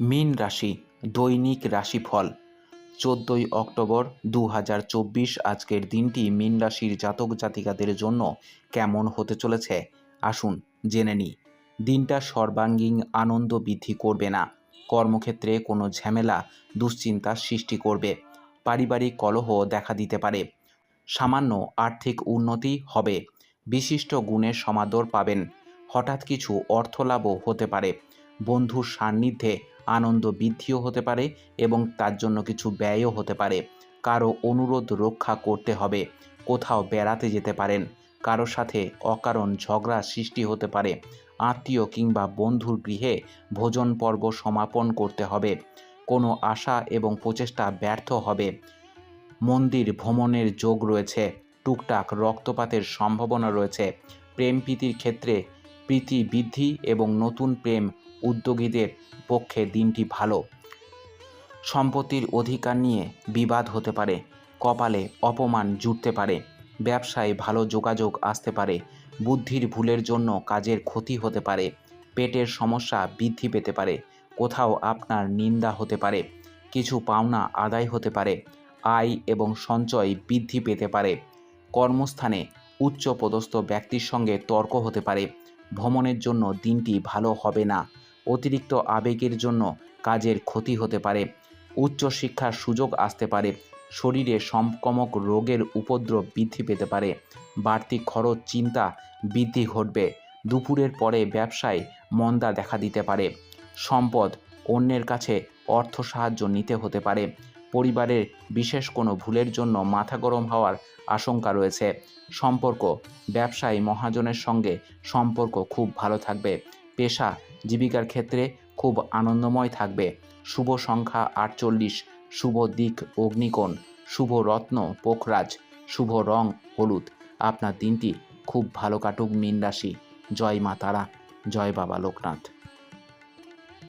মীন রাশি দৈনিক রাশিফল ১৪ই অক্টোবর ২০২৪। আজকের দিনটি মীন রাশির জাতক জাতিকাদের জন্য কেমন হতে চলেছে আসুন জেনে নিই। দিনটা সর্বাঙ্গীন আনন্দ বৃদ্ধি করবে না। কর্মক্ষেত্রে কোনো ঝামেলা দুশ্চিন্তার সৃষ্টি করবে। পারিবারিক কলহ দেখা দিতে পারে। সামান্য আর্থিক উন্নতি হবে। বিশিষ্ট গুণের সমাদর পাবেন। হঠাৎ কিছু অর্থলাভও হতে পারে। বন্ধুর সান্নিধ্যে আনন্দ বৃদ্ধিও হতে পারে এবং তার জন্য কিছু ব্যয়ও হতে পারে। কারো অনুরোধ রক্ষা করতে হবে। কোথাও বেড়াতে যেতে পারেন। কারো সাথে অকারণ ঝগড়া সৃষ্টি হতে পারে। আত্মীয় কিংবা বন্ধুর গৃহে ভোজন পর্ব সমাপন করতে হবে। কোনো আশা এবং প্রচেষ্টা ব্যর্থ হবে। মন্দির ভ্রমণের যোগ রয়েছে। টুকটাক রক্তপাতের সম্ভাবনা রয়েছে। প্রেম প্রীতির ক্ষেত্রে প্রীতি বৃদ্ধি এবং নতুন প্রেম উদ্যোগীদের পক্ষে দিনটি ভালো। সম্পত্তির অধিকার নিয়ে বিবাদ হতে পারে। কপালে অপমান জুটতে পারে। ব্যবসায় ভালো যোগাযোগ আসতে পারে। বুদ্ধির ভুলের জন্য কাজের ক্ষতি হতে পারে। পেটের সমস্যা বৃদ্ধি পেতে পারে। কোথাও আপনার নিন্দা হতে পারে। কিছু পাওনা আদায় হতে পারে। আয় এবং সঞ্চয় বৃদ্ধি পেতে পারে। কর্মস্থানে উচ্চপদস্থ ব্যক্তির সঙ্গে তর্ক হতে পারে। ভ্রমণের জন্য দিনটি ভালো হবে না। অতিরিক্ত আবেগের জন্য কাজের ক্ষতি হতে পারে। উচ্চশিক্ষার সুযোগ আসতে পারে। শরীরে সংক্রামক রোগের উপদ্রব বৃদ্ধি পেতে পারে। বাড়তি খরচ চিন্তা বৃদ্ধি ঘটবে। দুপুরের পরে ব্যবসায় মন্দা দেখা দিতে পারে। সম্পদ অন্যের কাছে অর্থ সাহায্য নিতে হতে পারে। পরিবারের বিশেষ কোনো ভুলের জন্য মাথা গরম হওয়ার আশঙ্কা রয়েছে। সম্পর্ক ব্যবসায়ী মহাজনের সঙ্গে সম্পর্ক খুব ভালো থাকবে। পেশা জীবিকার ক্ষেত্রে খুব আনন্দময় থাকবে। শুভ সংখ্যা ৪৮, শুভ দিক অগ্নিকোণ, শুভ রত্ন পোখরাজ, শুভ রং হলুদ। আপনার দিনটি খুব ভালো কাটুক মীন রাশি। জয় মা তারা, জয় বাবা লোকনাথ।